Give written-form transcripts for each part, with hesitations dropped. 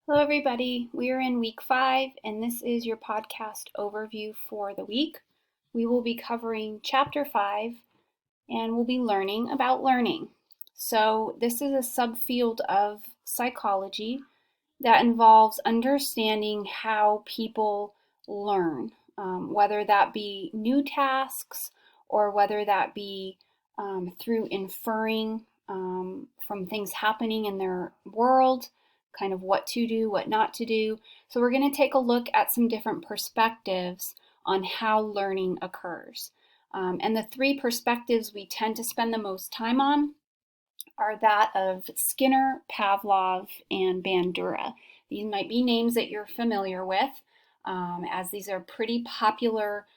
Hello, everybody. We are in week 5, and this is your podcast overview for the week. We will be covering chapter 5, and we'll be learning about learning. So, this is a subfield of psychology that involves understanding how people learn, whether that be new tasks or whether that be through inferring from things happening in their world, kind of what to do, what not to do. So, we're going to take a look at some different perspectives on how learning occurs. And the 3 perspectives we tend to spend the most time on are that of Skinner, Pavlov, and Bandura. These might be names that you're familiar with, as these are pretty popular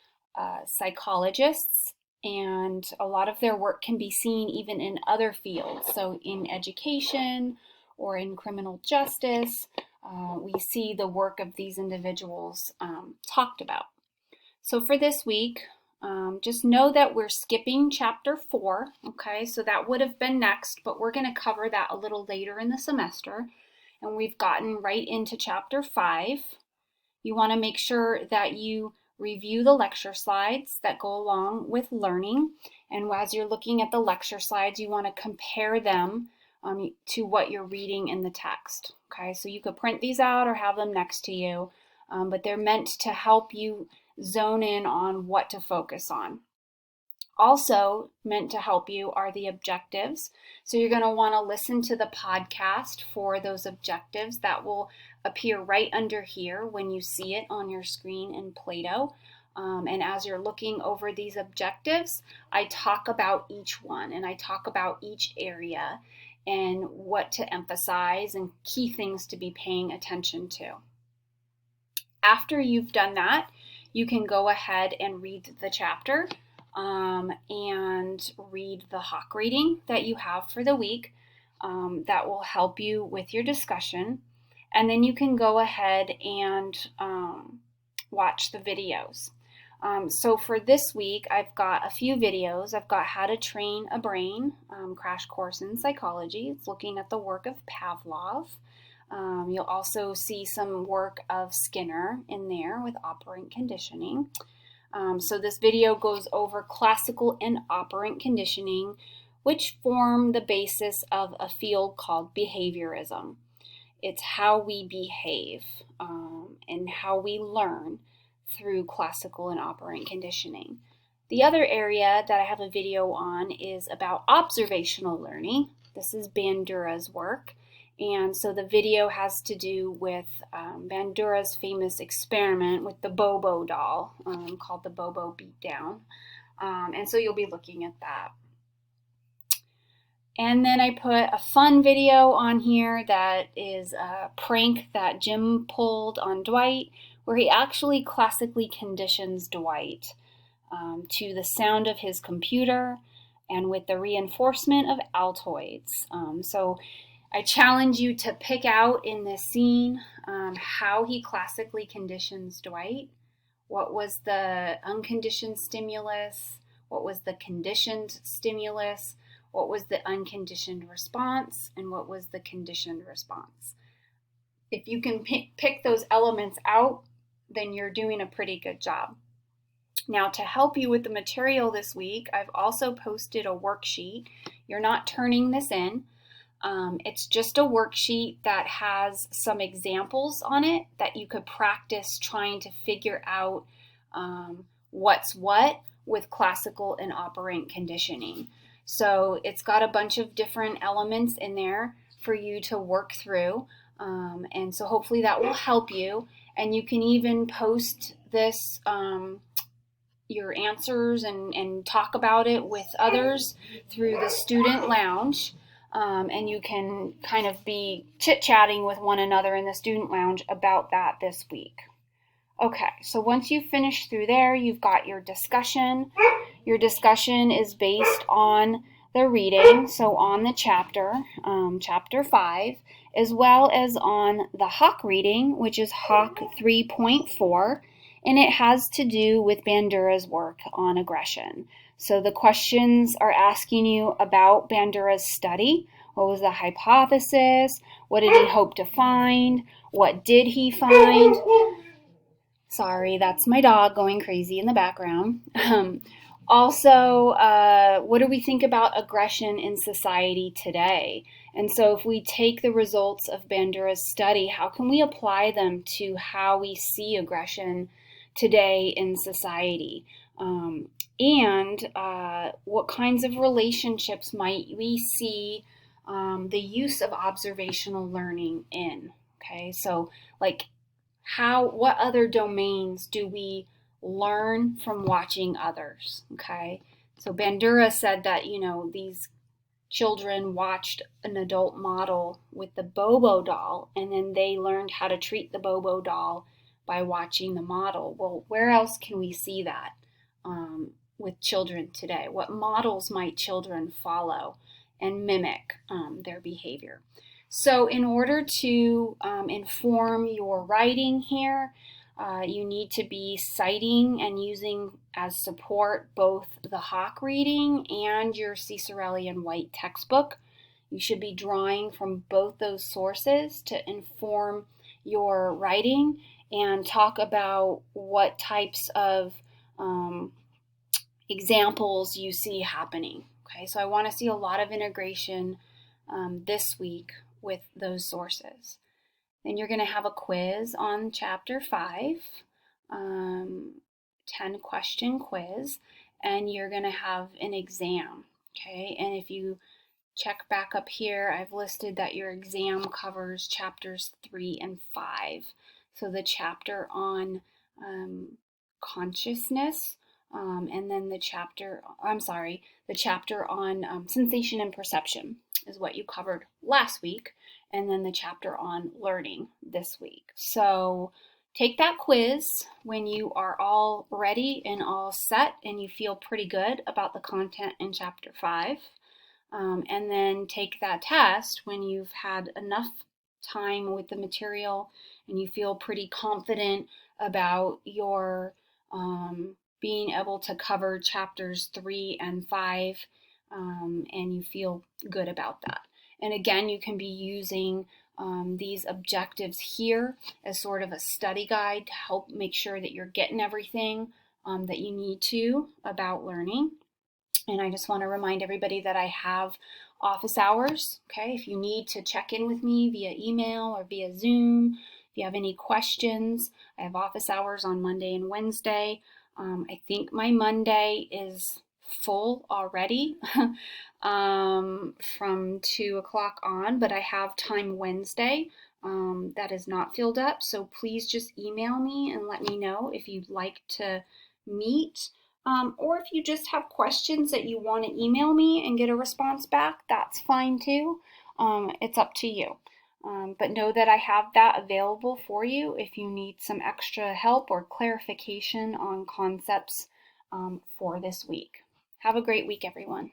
psychologists, and a lot of their work can be seen even in other fields. So in education or in criminal justice, we see the work of these individuals talked about. So for this week, just know that we're skipping chapter 4, okay? So that would have been next, but we're going to cover that a little later in the semester. And we've gotten right into chapter 5. You want to make sure that you review the lecture slides that go along with learning. And as you're looking at the lecture slides, you want to compare them to what you're reading in the text, okay? So you could print these out or have them next to you, but they're meant to help you zone in on what to focus on. Also meant to help you are the objectives. So you're going to want to listen to the podcast for those objectives that will appear right under here when you see it on your screen in Play-Doh. And as you're looking over these objectives, I talk about each one and I talk about each area and what to emphasize and key things to be paying attention to. After you've done that, you can go ahead and read the chapter and read the Hawk reading that you have for the week. That will help you with your discussion. And then you can go ahead and watch the videos. So for this week, I've got a few videos. I've got How to Train a Brain, Crash Course in Psychology. It's looking at the work of Pavlov. You'll also see some work of Skinner in there with operant conditioning. So this video goes over classical and operant conditioning, which form the basis of a field called behaviorism. It's how we behave and how we learn through classical and operant conditioning. The other area that I have a video on is about observational learning. This is Bandura's work. And so the video has to do with Bandura's famous experiment with the Bobo doll called the Bobo Beatdown. And so you'll be looking at that. And then I put a fun video on here that is a prank that Jim pulled on Dwight, where he actually classically conditions Dwight to the sound of his computer and with the reinforcement of Altoids. So I challenge you to pick out in this scene how he classically conditions Dwight. What was the unconditioned stimulus? What was the conditioned stimulus? What was the unconditioned response? And what was the conditioned response? If you can pick those elements out, then you're doing a pretty good job. Now, to help you with the material this week, I've also posted a worksheet. You're not turning this in. It's just a worksheet that has some examples on it that you could practice trying to figure out what's what with classical and operant conditioning. So it's got a bunch of different elements in there for you to work through. And so hopefully that will help you. And you can even post this, your answers and talk about it with others through the student lounge. And you can kind of be chit-chatting with one another in the student lounge about that this week. Okay, so once you finish through there, you've got your discussion. Your discussion is based on the reading, so on the chapter, chapter 5, as well as on the Hawk reading, which is Hawk 3.4, and it has to do with Bandura's work on aggression. So the questions are asking you about Bandura's study, What was the hypothesis? What did he hope to find? What did he find? Sorry, that's my dog going crazy in the background. Also, what do we think about aggression in society today? And so if we take the results of Bandura's study, how can we apply them to how we see aggression today in society? And what kinds of relationships might we see the use of observational learning in? Okay, so like what other domains do we learn from watching others? Okay, so Bandura said that, these children watched an adult model with the Bobo doll, and then they learned how to treat the Bobo doll by watching the model. Well, where else can we see that with children today? What models might children follow and mimic their behavior? So in order to inform your writing here, you need to be citing and using as support both the Hawk reading and your Cicerelli and White textbook. You should be drawing from both those sources to inform your writing and talk about what types of examples you see happening. Okay, so I want to see a lot of integration this week with those sources. Then you're going to have a quiz on chapter 5, 10-question quiz, and you're going to have an exam. Okay, and if you check back up here, I've listed that your exam covers chapters 3 and 5. So the chapter on consciousness, and then the chapter on sensation and perception is what you covered last week, and then the chapter on learning this week. So take that quiz when you are all ready and all set and you feel pretty good about the content in chapter 5. And then take that test when you've had enough time with the material and you feel pretty confident about your being able to cover chapters 3 and 5, and you feel good about that. And again, you can be using these objectives here as sort of a study guide to help make sure that you're getting everything that you need to about learning. And I just want to remind everybody that I have office hours. Okay, if you need to check in with me via email or via Zoom, if you have any questions, I have office hours on Monday and Wednesday. I think my Monday is full already from 2 o'clock on, but I have time Wednesday that is not filled up. So please just email me and let me know if you'd like to meet. Or if you just have questions that you want to email me and get a response back, that's fine too. It's up to you. But know that I have that available for you if you need some extra help or clarification on concepts for this week. Have a great week, everyone.